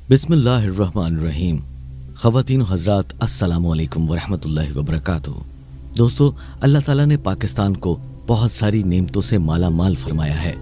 बिस्मिल्लाहिर्रहमानिर्रहीम। ख़वातीन व हज़रात, अस्सलामु अलैकुम वरहमतुल्लाहि वबरकातुहू। दोस्तों, अल्लाह ताला ने पाकिस्तान को बहुत सारी नेमतों से माला माल फरमाया है।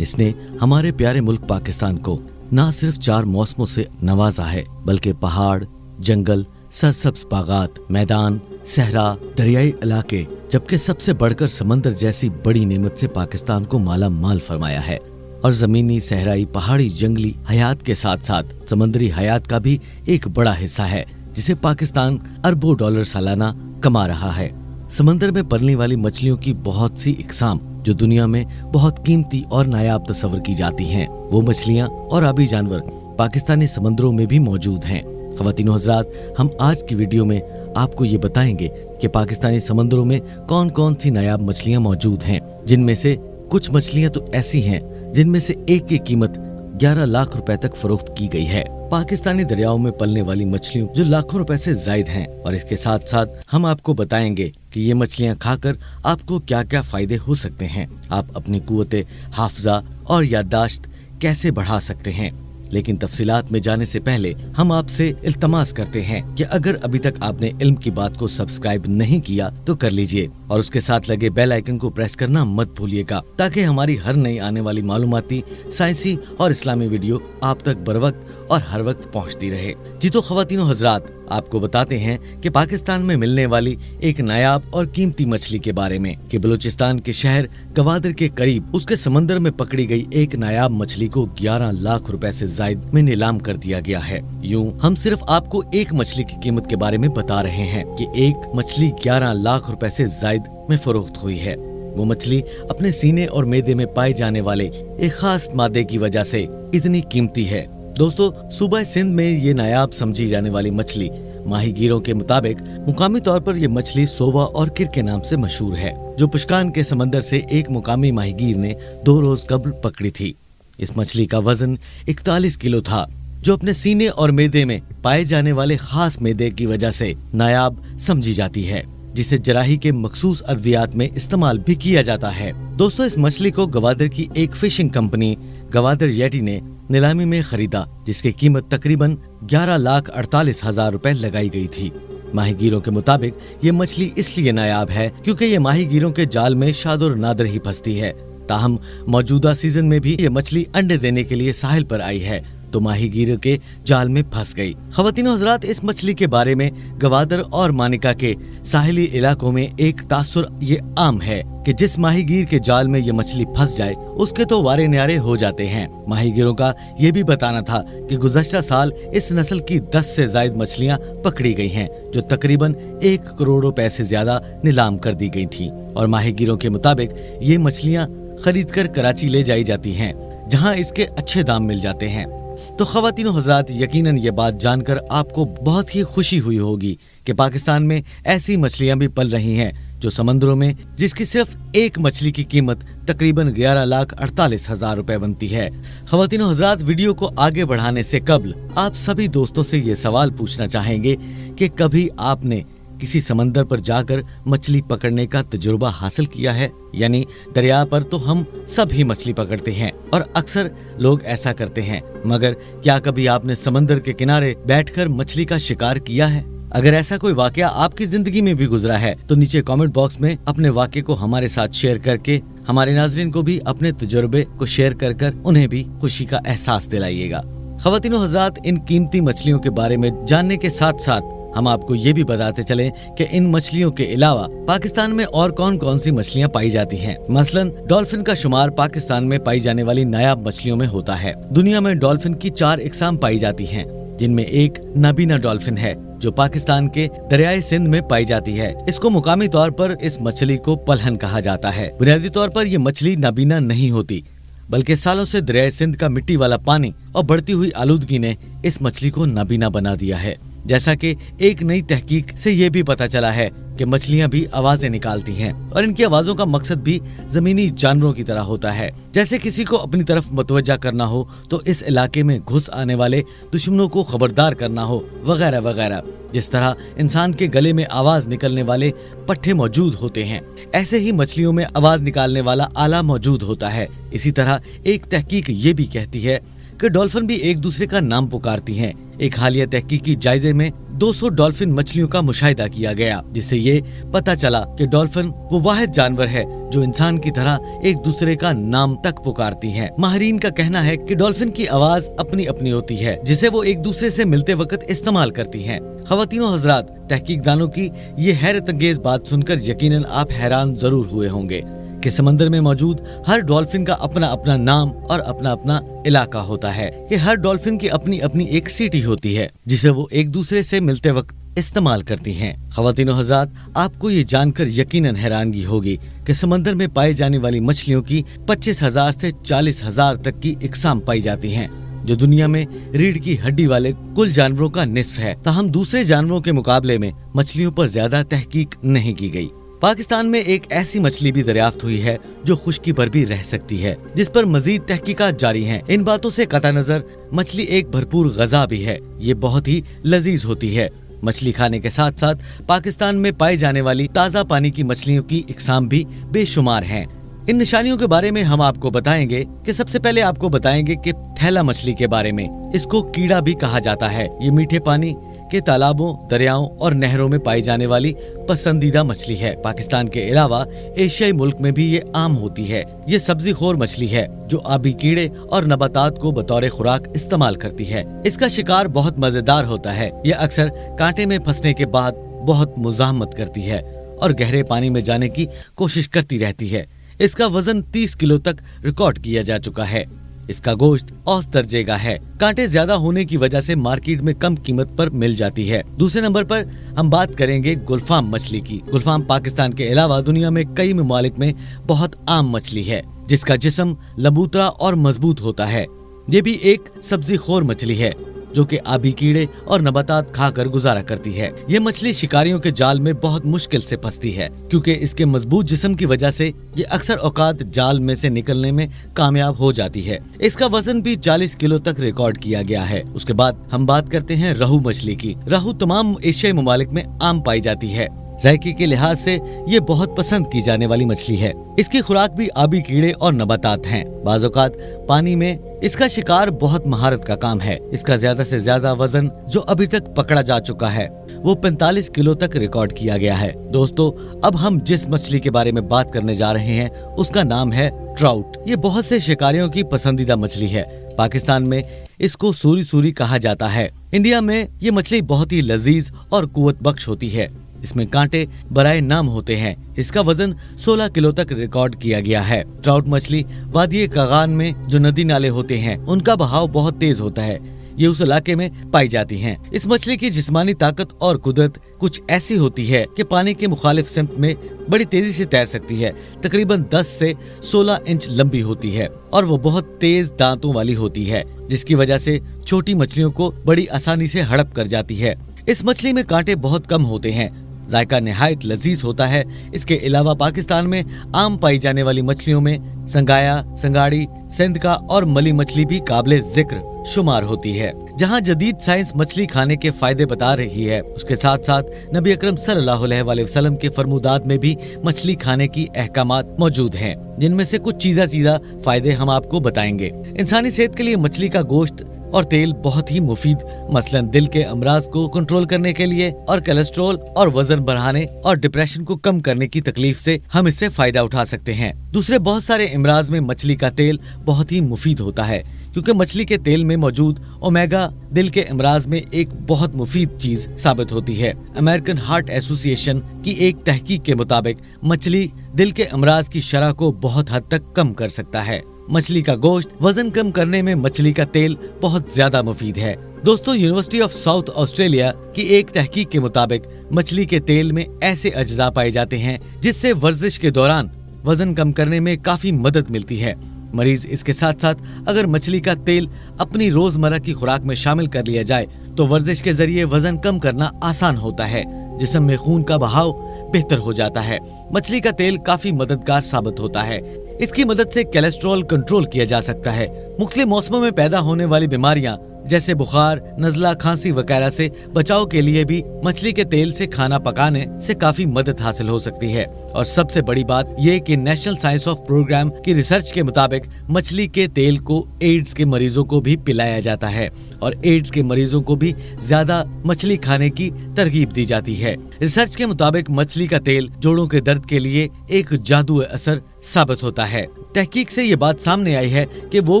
इसने हमारे प्यारे मुल्क पाकिस्तान को न सिर्फ 4 मौसमों से नवाजा है, बल्कि पहाड़, जंगल, सरसब्ज बागात, मैदान, सहरा, दरियाई इलाके, जबकि सबसे बढ़कर समंदर जैसी बड़ी नेमत से पाकिस्तान को माला माल फरमाया है। और जमीनी, सहराई, पहाड़ी, जंगली हयात के साथ साथ समंदरी हयात का भी एक बड़ा हिस्सा है, जिसे पाकिस्तान अरबों डॉलर सालाना कमा रहा है। समंदर में पलने वाली मछलियों की बहुत सी इकसाम जो दुनिया में बहुत कीमती और नायाब तस्वर की जाती हैं, वो मछलियाँ और आबी जानवर पाकिस्तानी समंदरों में भी मौजूद हैं। ख़वातीन व हज़रात, हम आज की वीडियो में आपको ये बताएंगे कि पाकिस्तानी समंदरों में कौन कौन सी नायाब मछलियाँ मौजूद हैं, जिनमें से कुछ मछलियाँ तो ऐसी हैं जिनमें से एक की कीमत 11 लाख रुपए तक फरोख्त की गई है। पाकिस्तानी दरियाओं में पलने वाली मछलियों जो लाखों रुपए से जायद हैं, और इसके साथ साथ हम आपको बताएंगे कि ये मछलियां खाकर आपको क्या क्या फायदे हो सकते हैं, आप अपनी कुव्वते हाफजा और याददाश्त कैसे बढ़ा सकते हैं। लेकिन तफसीलात में जाने से पहले हम आपसे इल्तमास करते हैं कि अगर अभी तक आपने इल्म की बात को सब्सक्राइब नहीं किया तो कर लीजिए, और उसके साथ लगे बेल आइकन को प्रेस करना मत भूलिएगा, ताकि हमारी हर नई आने वाली मालूमाती, साइंसी और इस्लामी वीडियो आप तक बर वक्त और हर वक्त पहुंचती रहे। जी तो ख़वातीनो हज़रात, आपको बताते हैं कि पाकिस्तान में मिलने वाली एक नायाब और कीमती मछली के बारे में कि बलूचिस्तान के शहर गवादर के करीब उसके समंदर में पकड़ी गई एक नायाब मछली को 11 लाख रुपए से जायद में नीलाम कर दिया गया है। यूं हम सिर्फ आपको एक मछली की कीमत के बारे में बता रहे हैं कि एक मछली 11 लाख रुपए से जायद में फरोख्त हुई है। वो मछली अपने सीने और मैदे में पाए जाने वाले एक खास मादे की वजह से इतनी कीमती है। दोस्तों, सूबा सिंध में ये नायाब समझी जाने वाली मछली माहीगीरों के मुताबिक मुकामी तौर पर ये मछली सोवा और किर के नाम से मशहूर है, जो पुशकान के समंदर से एक मुकामी माहीगीर ने 2 रोज कबल पकड़ी थी। इस मछली का वजन 41 किलो था, जो अपने सीने और मैदे में पाए जाने वाले खास मैदे की वजह से नायाब समझी जाती है, जिसे जराही के मखसूस अद्वियात में इस्तेमाल भी किया जाता है। दोस्तों, इस मछली को गवादर की एक फिशिंग कंपनी गवादर येटी ने नीलामी में खरीदा, जिसकी कीमत तकरीबन 11,48,000 रुपए लगाई गई थी। माहीगीरों के मुताबिक ये मछली इसलिए नायाब है क्योंकि ये माहीगीरों के जाल में शादुर नादर ही फंसती है। ताहम मौजूदा सीजन में भी ये मछली अंडे देने के लिए साहिल पर आई है, तो माहीगीरों के जाल में फंस गई। ख़वातीनो हज़रात, इस मछली के बारे में गवादर और मानिका के साहिली इलाकों में एक तासुर ये आम है कि जिस माहीगीर के जाल में ये मछली फंस जाए उसके तो वारे न्यारे हो जाते हैं। माहीगीरों का ये भी बताना था कि गुज़श्ता साल इस नस्ल की 10 से जायद मछलियाँ पकड़ी गई हैं, जो तकरीबन 1 करोड़ रुपए से ज्यादा नीलाम कर दी गई थी। और माहीगीरों के मुताबिक ये मछलियाँ खरीद कर कराची ले जाई जाती हैं, जहाँ इसके अच्छे दाम मिल जाते हैं। तो ख़वातीनो हज़रात, यकीनन ये बात जानकर आपको बहुत ही खुशी हुई होगी कि पाकिस्तान में ऐसी मछलियां भी पल रही हैं जो समंदरों में, जिसकी सिर्फ एक मछली की कीमत तकरीबन 11,48,000 रुपए बनती है। ख़वातीनो हज़रात, वीडियो को आगे बढ़ाने से कबल आप सभी दोस्तों से ये सवाल पूछना चाहेंगे कि कभी आपने किसी समंदर पर जाकर मछली पकड़ने का तजुर्बा हासिल किया है? यानी दरिया पर तो हम सब ही मछली पकड़ते हैं और अक्सर लोग ऐसा करते हैं, मगर क्या कभी आपने समंदर के किनारे बैठकर मछली का शिकार किया है? अगर ऐसा कोई वाकया आपकी जिंदगी में भी गुजरा है तो नीचे कमेंट बॉक्स में अपने वाकये को हमारे साथ शेयर करके हमारे नाज़रीन को भी अपने तजुर्बे को शेयर कर उन्हें भी खुशी का एहसास दिलाइएगा। ख़वातीनो हज़रात, इन कीमती मछलियों के बारे में जानने के साथ साथ हम आपको ये भी बताते चलें कि इन मछलियों के अलावा पाकिस्तान में और कौन कौन सी मछलियाँ पाई जाती हैं। मसलन डॉल्फिन का शुमार पाकिस्तान में पाई जाने वाली नायाब मछलियों में होता है। दुनिया में डॉल्फिन की 4 इकसाम पाई जाती हैं, जिनमें एक नाबीना डॉल्फिन है जो पाकिस्तान के दरियाई सिंध में पाई जाती है। इसको मुकामी तौर पर इस मछली को पलहन कहा जाता है। बुनियादी तौर पर ये मछली नाबीना नहीं होती, बल्कि सालों से दरियाई सिंध का मिट्टी वाला पानी और बढ़ती हुई आलूदगी ने इस मछली को नाबीना बना दिया है। जैसा कि एक नई तहकीक से ये भी पता चला है कि मछलियां भी आवाजें निकालती हैं, और इनकी आवाजों का मकसद भी जमीनी जानवरों की तरह होता है। जैसे किसी को अपनी तरफ मतवज्जा करना हो तो इस इलाके में घुस आने वाले दुश्मनों को खबरदार करना हो, वगैरह वगैरह। जिस तरह इंसान के गले में आवाज निकलने वाले पट्टे मौजूद होते हैं, ऐसे ही मछलियों में आवाज निकालने वाला आला मौजूद होता है। इसी तरह एक तहकीक ये भी कहती है कि डॉल्फिन भी एक दूसरे का नाम पुकारती हैं। एक हालिया तहकीकी जायजे में 200 डॉल्फिन मछलियों का मुशाहिदा किया गया, जिससे ये पता चला कि डॉल्फिन वो वाहिद जानवर है जो इंसान की तरह एक दूसरे का नाम तक पुकारती हैं। माहिरीन का कहना है कि डॉल्फिन की आवाज अपनी अपनी होती है, जिसे वो एक दूसरे से मिलते वक्त इस्तेमाल करती हैं। ख़वातीनो हज़रात, तहकीकदानों की ये हैरत अंगेज बात सुनकर यकीनन आप हैरान जरूर हुए होंगे कि समंदर में मौजूद हर डॉल्फिन का अपना अपना नाम और अपना अपना इलाका होता है कि हर डॉल्फिन की अपनी अपनी एक सीटी होती है जिसे वो एक दूसरे से मिलते वक्त इस्तेमाल करती हैं। ख़वातीनो हज़रात, आपको ये जानकर यकीनन हैरानगी होगी कि समंदर में पाई जाने वाली मछलियों की 25,000 से 40,000 तक की इकसाम पाई जाती हैं, जो दुनिया में रीढ़ की हड्डी वाले कुल जानवरों का निस्फ है। ताहम दूसरे जानवरों के मुकाबले में मछलियों पर ज्यादा तहकीक नहीं की गई। पाकिस्तान में एक ऐसी मछली भी दरियाफ्त हुई है जो खुश्की पर भी रह सकती है, जिस पर मजीद तहकीकात जारी हैं। इन बातों से कता नजर मछली एक भरपूर गज़ा भी है। ये बहुत ही लजीज होती है। मछली खाने के साथ साथ पाकिस्तान में पाई जाने वाली ताज़ा पानी की मछलियों की इकसाम भी बेशुमार हैं। इन निशानियों के बारे में हम आपको बताएंगे कि सबसे पहले आपको बताएंगे कि थैला मछली के बारे में। इसको कीड़ा भी कहा जाता है। ये मीठे पानी के तालाबों, दरियाओं और नहरों में पाई जाने वाली पसंदीदा मछली है। पाकिस्तान के अलावा एशियाई मुल्क में भी ये आम होती है। ये सब्जी खोर मछली है जो आबी कीड़े और नबातात को बतौर खुराक इस्तेमाल करती है। इसका शिकार बहुत मजेदार होता है। ये अक्सर कांटे में फंसने के बाद बहुत मुज़ाहमत करती है और गहरे पानी में जाने की कोशिश करती रहती है। इसका वजन 30 किलो तक रिकॉर्ड किया जा चुका है। इसका गोश्त औसत दर्जे का है। कांटे ज्यादा होने की वजह से मार्केट में कम कीमत पर मिल जाती है। दूसरे नंबर पर हम बात करेंगे गुलफाम मछली की। गुलफाम पाकिस्तान के अलावा दुनिया में कई ममालिक में बहुत आम मछली है, जिसका जिस्म लबूतरा और मजबूत होता है। ये भी एक सब्जी खोर मछली है जो कि आबी कीड़े और नबातात खाकर गुजारा करती है। ये मछली शिकारियों के जाल में बहुत मुश्किल से फंसती है, क्योंकि इसके मजबूत जिस्म की वजह से ये अक्सर औकात जाल में से निकलने में कामयाब हो जाती है। इसका वजन भी 40 किलो तक रिकॉर्ड किया गया है। उसके बाद हम बात करते हैं रहू मछली की। रहू तमाम एशियाई ममालिक में आम पाई जाती है। जायके के लिहाज से ये बहुत पसंद की जाने वाली मछली है। इसकी खुराक भी आबी कीड़े और नबातात हैं। बाज़ औक़ात पानी में इसका शिकार बहुत महारत का काम है। इसका ज्यादा से ज्यादा वजन जो अभी तक पकड़ा जा चुका है वो 45 किलो तक रिकॉर्ड किया गया है। दोस्तों, अब हम जिस मछली के बारे में बात करने जा रहे हैं उसका नाम है ट्राउट। ये बहुत से शिकारियों की पसंदीदा मछली है। पाकिस्तान में इसको सूरी सूरी कहा जाता है। इंडिया में ये मछली बहुत ही लजीज और कुव्वत बख्श होती है। इसमें कांटे बराए नाम होते हैं। इसका वजन 16 किलो तक रिकॉर्ड किया गया है। ट्राउट मछली वादी कागान में जो नदी नाले होते हैं उनका बहाव बहुत तेज होता है। ये उस इलाके में पाई जाती हैं। इस मछली की जिस्मानी ताकत और कुदरत कुछ ऐसी होती है कि पानी के मुखालिफ सिमत में बड़ी तेजी से तैर सकती है। तकरीबन 10 से 16 इंच लंबी होती है और वो बहुत तेज दांतों वाली होती है, जिसकी वजह से छोटी मछलियों को बड़ी आसानी से हड़प कर जाती है। इस मछली में कांटे बहुत कम होते हैं। जायका निहायत लजीज होता है। इसके अलावा पाकिस्तान में आम पाई जाने वाली मछलियों में संगाया, संगाड़ी, सेंधका और मली मछली भी काबिले जिक्र शुमार होती है। जहां जदीद साइंस मछली खाने के फायदे बता रही है, उसके साथ साथ नबी अकरम सल्लल्लाहु अलैहि वसल्लम के फरमुदात में भी मछली खाने की अहकामात मौजूद हैं, जिनमें से कुछ चीजा फायदे हम आपको बताएंगे। इंसानी सेहत के लिए मछली का गोश्त और तेल बहुत ही मुफीद, मसलन दिल के अमराज को कंट्रोल करने के लिए और कोलेस्ट्रॉल और वजन बढ़ाने और डिप्रेशन को कम करने की तकलीफ से हम इससे फायदा उठा सकते हैं। दूसरे बहुत सारे इमराज में मछली का तेल बहुत ही मुफीद होता है, क्योंकि मछली के तेल में मौजूद ओमेगा दिल के इमराज में एक बहुत मुफीद चीज साबित होती है। अमेरिकन हार्ट एसोसिएशन की एक तहकीक के मुताबिक मछली दिल के अमराज की शरह को बहुत हद तक कम कर सकता है। मछली का गोश्त वजन कम करने में मछली का तेल बहुत ज्यादा मुफीद है। दोस्तों, यूनिवर्सिटी ऑफ साउथ ऑस्ट्रेलिया की एक तहकीक के मुताबिक मछली के तेल में ऐसे अज्जा पाए जाते हैं जिससे वर्जिश के दौरान वजन कम करने में काफी मदद मिलती है। मरीज इसके साथ साथ अगर मछली का तेल अपनी रोजमर्रा की खुराक में शामिल कर लिया जाए तो वर्जिश के जरिए वजन कम करना आसान होता है। जिस्म में खून का बहाव बेहतर हो जाता है। मछली का तेल काफी मददगार साबित होता है। इसकी मदद से कोलेस्ट्रॉल कंट्रोल किया जा सकता है। मुख्तलिफ मौसमों में पैदा होने वाली बीमारियां जैसे बुखार, नज़ला, खांसी वगैरह से बचाव के लिए भी मछली के तेल से खाना पकाने से काफी मदद हासिल हो सकती है। और सबसे बड़ी बात ये कि नेशनल साइंस ऑफ प्रोग्राम की रिसर्च के मुताबिक मछली के तेल को एड्स के मरीजों को भी पिलाया जाता है और एड्स के मरीजों को भी ज्यादा मछली खाने की तरगीब दी जाती है। रिसर्च के मुताबिक मछली का तेल जोड़ों के दर्द के लिए एक जादुई असर साबित होता है। तहकीक से ये बात सामने आई है कि वो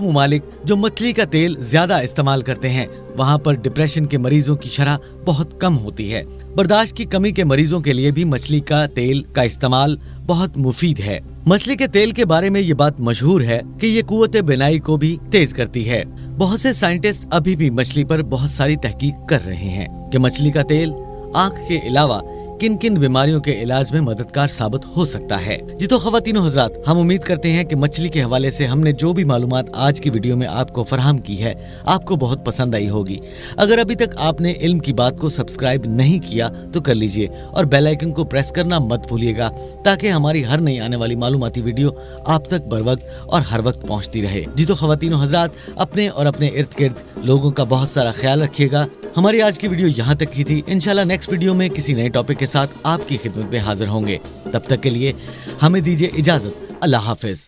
मुमालिक जो मछली का तेल ज्यादा इस्तेमाल करते हैं वहाँ पर डिप्रेशन के मरीजों की शरह बहुत कम होती है। बर्दाश्त की कमी के मरीजों के लिए भी मछली का तेल का इस्तेमाल बहुत मुफीद है। मछली के तेल के बारे में ये बात मशहूर है कि ये कुव्वत बिनाई को भी तेज करती है। बहुत से साइंटिस्ट अभी भी मछली पर बहुत सारी तहकीक कर रहे हैं कि मछली का तेल आँख के अलावा किन किन बीमारियों के इलाज में मददगार साबित हो सकता है। जी तो ख़वातीनो हज़रात, हम उम्मीद करते हैं कि मछली के हवाले से हमने जो भी मालूमात आज की वीडियो में आपको फराहम की है आपको बहुत पसंद आई होगी। अगर अभी तक आपने इल्म की बात को सब्सक्राइब नहीं किया तो कर लीजिए और बेल आइकन को प्रेस करना मत भूलिएगा ताकि हमारी हर नई आने वाली मालूमाती वीडियो आप तक बर वक्त और हर वक्त पहुँचती रहे। जी तो ख़वातीनो हज़रात, अपने और अपने इर्द गिर्द लोगों का बहुत सारा ख्याल रखिएगा। हमारी आज की वीडियो यहाँ तक ही थी। इंशाल्लाह नेक्स्ट वीडियो में किसी नए टॉपिक के साथ आपकी खिदमत में हाजिर होंगे। तब तक के लिए हमें दीजिए इजाजत। अल्लाह हाफिज।